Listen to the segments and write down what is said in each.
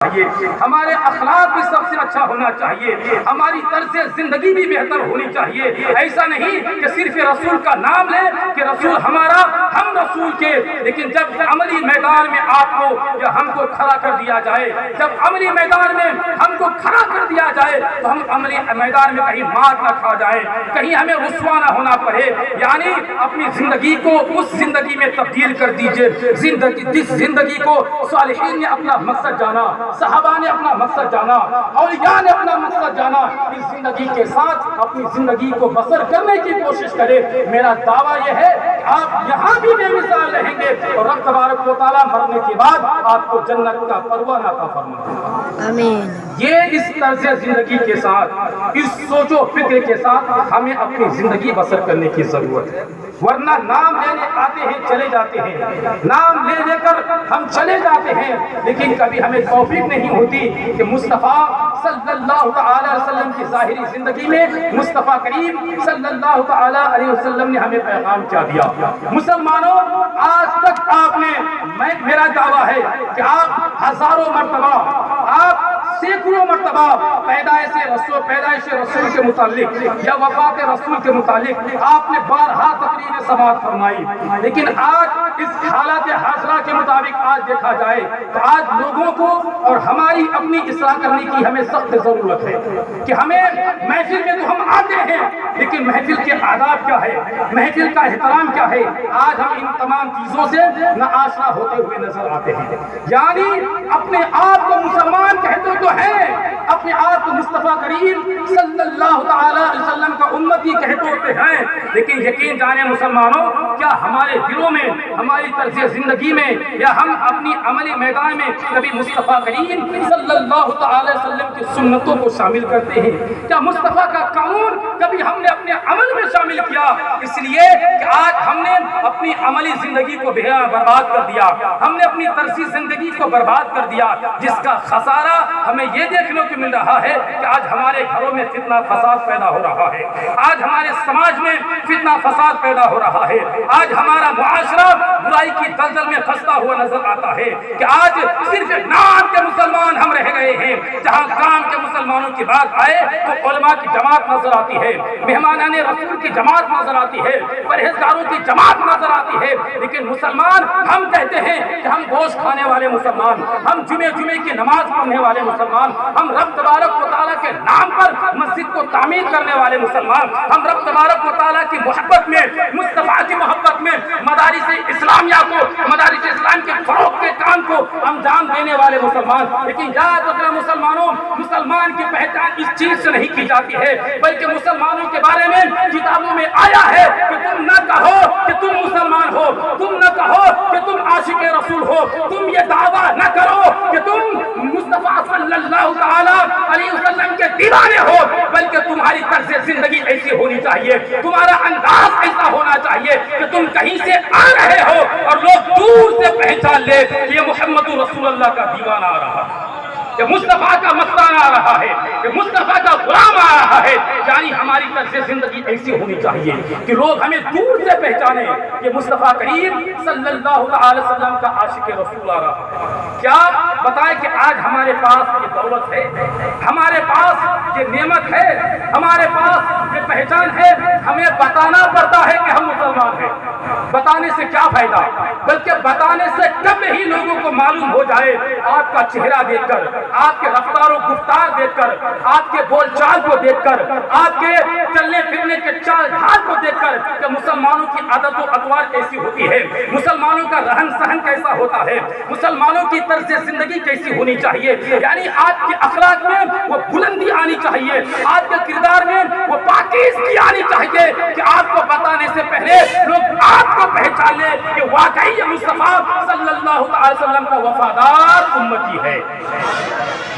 ہمارے اخلاق بھی سب سے اچھا ہونا چاہیے، ہماری طرز زندگی بھی بہتر ہونی چاہیے۔ ایسا نہیں کہ صرف رسول کا نام لے کہ رسول ہمارا، ہم رسول کے، لیکن جب عملی میدان میں آپ کو یا ہم کو کھڑا کر دیا جائے، جب عملی میدان میں ہم کو کھڑا کر دیا جائے تو ہم عملی میدان میں کہیں مار نہ کھا جائے، کہیں ہمیں رسوا نہ ہونا پڑے۔ یعنی اپنی زندگی کو اس زندگی میں تبدیل کر دیجئے، جس زندگی کو صالحین نے اپنا مقصد جانا، صحابہ نے اپنا مقصد جانا، اولیاء نے اپنا مقصد جانا، اس زندگی کے ساتھ اپنی زندگی کو بسر کرنے کی کوشش کرے۔ میرا دعویٰ یہ ہے کہ آپ یہاں بھی بے مثال رہیں گے اور رب تبارک و تعالیٰ مرنے کے بعد آپ کو جنت کا پروانہ عطا فرمائے۔ آمین۔ یہ اس طرز زندگی کے ساتھ، اس سوچ و فکر کے ساتھ ہمیں اپنی زندگی بسر کرنے کی ضرورت ہے، ورنہ نام لینے آتے ہیں چلے جاتے ہیں، نام لے لے کر ہم چلے جاتے ہیں، لیکن کبھی ہمیں توفیق نہیں ہوتی کہ مصطفیٰ صلی اللہ تعالی علیہ وسلم کی ظاہری زندگی میں مصطفیٰ کریم صلی اللہ تعالی علیہ وسلم نے ہمیں پیغام کیا دیا۔ مسلمانوں، آج تک آپ نے، میرا دعویٰ ہے کہ آپ ہزاروں مرتبہ، آپ سینکڑوں مرتبہ پیدائش رسول کے متعلق یا وفات رسول کے متعلق آپ نے بارہا تقریر سماعت فرمائی، لیکن آج اس حالات حاضرہ کے مطابق آج دیکھا جائے تو آج لوگوں کو اور ہماری اپنی اصلاح کرنے کی ہمیں سخت ضرورت ہے کہ ہمیں محفل میں تو ہم آتے ہیں، لیکن محفل کے آداب کیا ہے، محفل کا احترام کیا ہے، آج ہم ان تمام چیزوں سے ناآشنا ہوتے ہوئے نظر آتے ہیں۔ یعنی اپنے آپ کو مسلمان کہتے تو ہیں، اپنے آپ کو مصطفیٰ کریم صلی اللہ تعالی علیہ وسلم کا امتی کہتے ہوتے ہیں، لیکن یقین جانے مسلمانوں، کیا ہمارے دلوں میں، ہماری طرز زندگی میں یا ہم اپنی عملی میدان میں کبھی مصطفیٰ کریم صلی اللہ تعالی علیہ وسلم کی سنتوں کو شامل کرتے ہیں؟ کیا مصطفیٰ کا قانون کبھی ہم نے اپنے عمل میں شامل کیا؟ اس لیے کہ آج ہم نے اپنی عملی زندگی کو برباد کر دیا، ہم نے اپنی طرزی زندگی کو برباد کر دیا، جس کا خسارہ ہمیں یہ دیکھنے کو مل رہا ہے کہ آج ہمارے گھروں میں فتنہ فساد پیدا ہو رہا ہے، آج ہمارے سماج میں فتنہ فساد پیدا ہو رہا ہے، آج ہمارا معاشرہ برائی کی دلدل میں پھنستا ہوا نظر آتا ہے کہ آج صرف نام کے مسلمان ہم رہ گئے ہیں، جہاں کام کے مسلمانوں کی بات آئے تو علماء کی جماعت نظر آتی ہے، مہمانان رسول کی جماعت نظر آتی ہے، پرہیزگاروں کی جماعت نظر آتی ہے، لیکن مسلمان ہم کہتے ہیں کہ ہم گوشت کھانے والے مسلمان، ہم جمعے کی نماز پڑھنے والے مسلمان، ہم رب تبارک و تعالیٰ کے نام پر مسجد کو تعمیر کرنے والے مسلمان، ہم رب تبارک و تعالیٰ کی محبت میں، مصطفیٰ کی محبت میں مدارس اسلامیہ کو، مدارس اسلام کے فروغ کے کام کو انجام دینے والے مسلمان۔ لیکن یاد رکھنا مسلمانوں، مسلمان کی پہچان اس چیز سے نہیں کی جاتی ہے، بلکہ مسلمانوں کے بارے میں کتابوں میں آیا ہے کہ تم نہ کہو کہ تم مسلمان ہو، تم نہ کہو کہ تم عاشق رسول ہو، تم یہ دعویٰ نہ کرو کہ تم مصطفیٰ صلی اللہ تعالی علیہ وسلم کے دیوانے ہو، بلکہ تمہاری طرز زندگی ایسی ہونی چاہیے، تمہارا انداز ایسا ہونا چاہیے کہ تم کہیں سے آ رہے ہو اور لوگ دور سے پہچان لے کہ یہ محمد رسول اللہ کا دیوانہ آ رہا ہے، کہ مصطفیٰ کا مستانہ آ رہا ہے، کہ مصطفیٰ کا غلام آ رہا ہے۔ یعنی ہماری طرز زندگی ایسی ہونی چاہیے کہ لوگ ہمیں دور سے پہچانے کہ مصطفیٰ کریم صلی اللہ علیہ وسلم کا عاشق رسول آ رہا ہے۔ کیا بتائیں کہ آج ہمارے پاس یہ دولت ہے، ہمارے پاس یہ نعمت ہے، ہمارے پاس یہ پہچان ہے، ہمیں بتانا پڑتا ہے کہ ہم مسلمان ہیں۔ بتانے سے کیا فائدہ، بلکہ بتانے سے کب ہی لوگوں کو معلوم ہو جائے، آپ کا چہرہ دیکھ کر، آپ کے رفتار و گفتار دیکھ کر، آپ کے بول چال کو دیکھ کر، آپ کے چلنے پھرنے کے چال ڈھال کو دیکھ کر کہ مسلمانوں کی عادت و اطوار کیسی ہوتی ہے، مسلمانوں کا رہن سہن کیسا ہوتا ہے، مسلمانوں کی طرز زندگی کیسی ہونی چاہیے۔ یعنی آپ کے اخلاق میں وہ بلندی آنی چاہیے، آپ کے کردار میں وہ پاکیزگی آنی چاہیے کہ آپ کو بتانے سے پہلے لوگ آپ کو پہچان لے کہ واقعی یہ مصطفیٰ صلی اللہ علیہ وسلم کا وفادار امتی ہے۔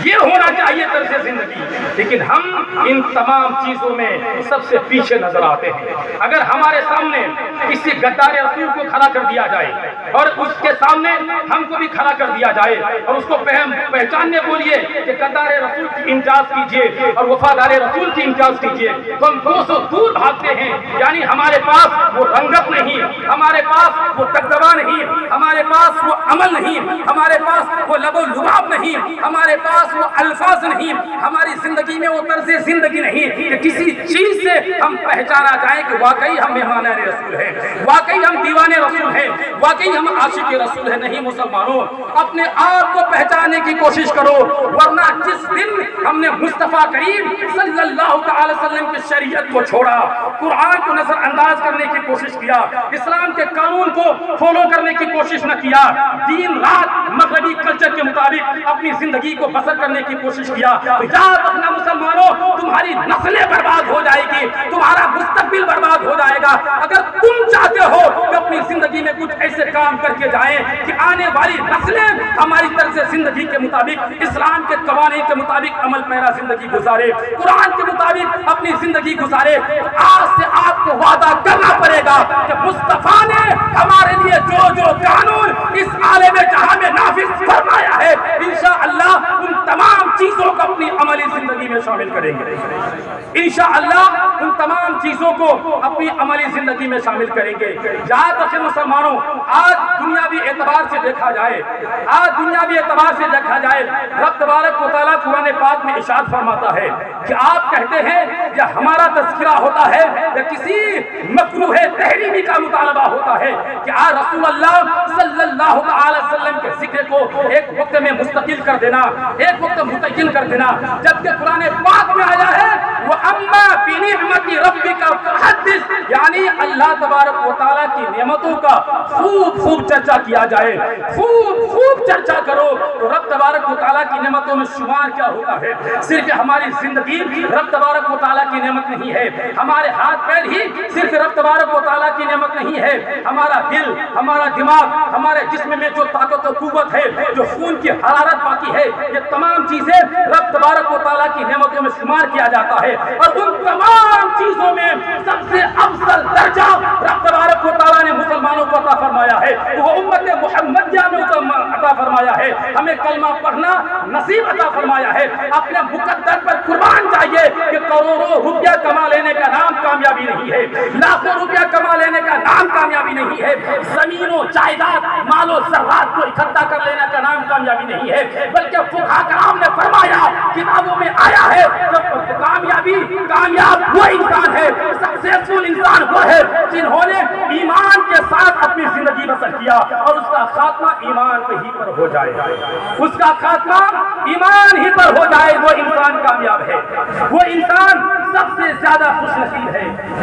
یہ ہونا چاہیے طرز زندگی، لیکن ہم ان تمام چیزوں میں سب سے پیچھے نظر آتے ہیں۔ اگر ہمارے سامنے کسی غدار رسول کو کھڑا کر دیا جائے اور اس کے سامنے ہم کو بھی کھڑا کر دیا جائے اور اس کو پہچاننے بولیے کہ غدار رسول کی امتیاز کیجئے اور وفادار رسول کی امتیاز کیجئے، تو ہم 200 دور بھاگتے ہیں۔ یعنی ہمارے پاس وہ رنگت نہیں، ہمارے پاس وہ دبدبا نہیں، ہمارے پاس وہ عمل نہیں، ہمارے پاس وہ لب و لباب نہیں، ہمارے ہمارے پاس وہ الفاظ نہیں، ہماری زندگی میں وہ طرز زندگی نہیں کہ کسی چیز سے ہم پہچانا جائیں کہ واقعی ہم مہمان رسول ہیں، واقعی ہم دیوانے رسول ہیں، واقعی ہم عاشق رسول ہیں۔ نہیں مسلمانوں، اپنے آپ کو پہچاننے کی کوشش کرو، ورنہ جس دن ہم نے مصطفیٰ کریم صلی اللہ تعالی وسلم کی شریعت کو چھوڑا، قرآن کو نظر انداز کرنے کی کوشش کیا، اسلام کے قانون کو فالو کرنے کی کوشش نہ کیا، دن رات مغربی کلچر کے مطابق اپنی زندگی کو بسر کرنے کی کوشش کیا، تو یاد رکھنا مسلمانوں، تمہاری نسلیں برباد ہو جائے گی، تمہارا مستقبل برباد ہو جائے گا۔ اگر تم چاہتے ہو کہ اپنی زندگی میں کچھ ایسے کام کر کے جائیں کہ آنے والی نسلیں ہماری طرز زندگی کے مطابق، اسلام کے قوانین کے مطابق عمل پیرا زندگی گزارے، قرآن کے مطابق اپنی زندگی گزارے، آج سے آپ کو وعدہ کرنا پڑے گا کہ مصطفیٰ نے ہمارے لیے جو قانون اس عالم جہاں میں نافذ فرمایا ہے، انشاءاللہ ان تمام چیزوں کو اپنی عملی زندگی میں شامل کریں گے، انشاءاللہ ان تمام چیزوں کو اپنی عملی زندگی میں شامل کریں گے۔ یاد رکھیں مسلمانوں، آج دنیاوی اعتبار سے دیکھا جائے، رب تبارک و تعالیٰ قرآن پاک میں ارشاد فرماتا ہے کہ آپ کہتے ہیں یا ہمارا تذکرہ ہوتا ہے یا کسی مکروہ تحریمی کا مطالبہ ہوتا ہے کہ آج رسول اللہ صلی اللہ علیہ وسلم کے ذکر کو ایک وقت میں مستقل کر دینا، ایک وقت متعین کر دینا، جبکہ قرآن پاک میں آیا ہے وَأَمَّا بِنِعْمَةِ رَبِّكَ فَحَدِّثْ، یعنی اللہ تبارک و تعالیٰ کی نعمتوں کا خوب چرچا کیا جائے، خوب چرچا کرو۔ تو رب تبارک و تعالیٰ کی نعمتوں میں شمار کیا ہوتا ہے؟ صرف ہماری زندگی رب تبارک و تعالیٰ کی نعمت نہیں ہے، ہمارے ہاتھ پیر ہی صرف رب تبارک و تعالیٰ کی نعمت نہیں ہے، ہمارا دل، ہمارا دماغ، ہمارے جسم میں جو طاقت و قوت ہے، جو خون کی حرارت باقی ہے، یہ تمام چیزیں رب تبارک و تعالیٰ کی نعمتوں میں شمار کیا جاتا ہے، اور ان تمام چیزوں میں سب سے افضل درجہ رب تبارک و تعالیٰ نے مسلمانوں کو عطا فرمایا ہے، وہ امت محمدیہ میں عطا فرمایا ہے، ہمیں کلمہ پڑھنا نصیب عطا فرمایا ہے۔ اپنے مقدر پر قربان جائیے کہ کروڑوں روپیہ کما لینے کا نام کامیابی نہیں ہے، لاکھوں روپیہ کما لینے کا نام کامیابی نہیں ہے، زمین و جائیداد، مال و زراعت کو اکٹھا کر لینے کا نام کامیابی نہیں ہے، بلکہ فقہاء کرام نے فرمایا، کتابوں میں آیا ہے کہ کامیاب وہ انسان ہے، سکسیسفل انسان وہ ہے جنہوں نے ایمان کے ساتھ اپنی زندگی بسر کیا اور اس کا خاتمہ ایمان پہ ہی پر ہو جائے، اس کا خاتمہ ایمان ہی پر ہو جائے، وہ انسان کامیاب ہے، وہ انسان سب سے زیادہ خوش نصیب ہے۔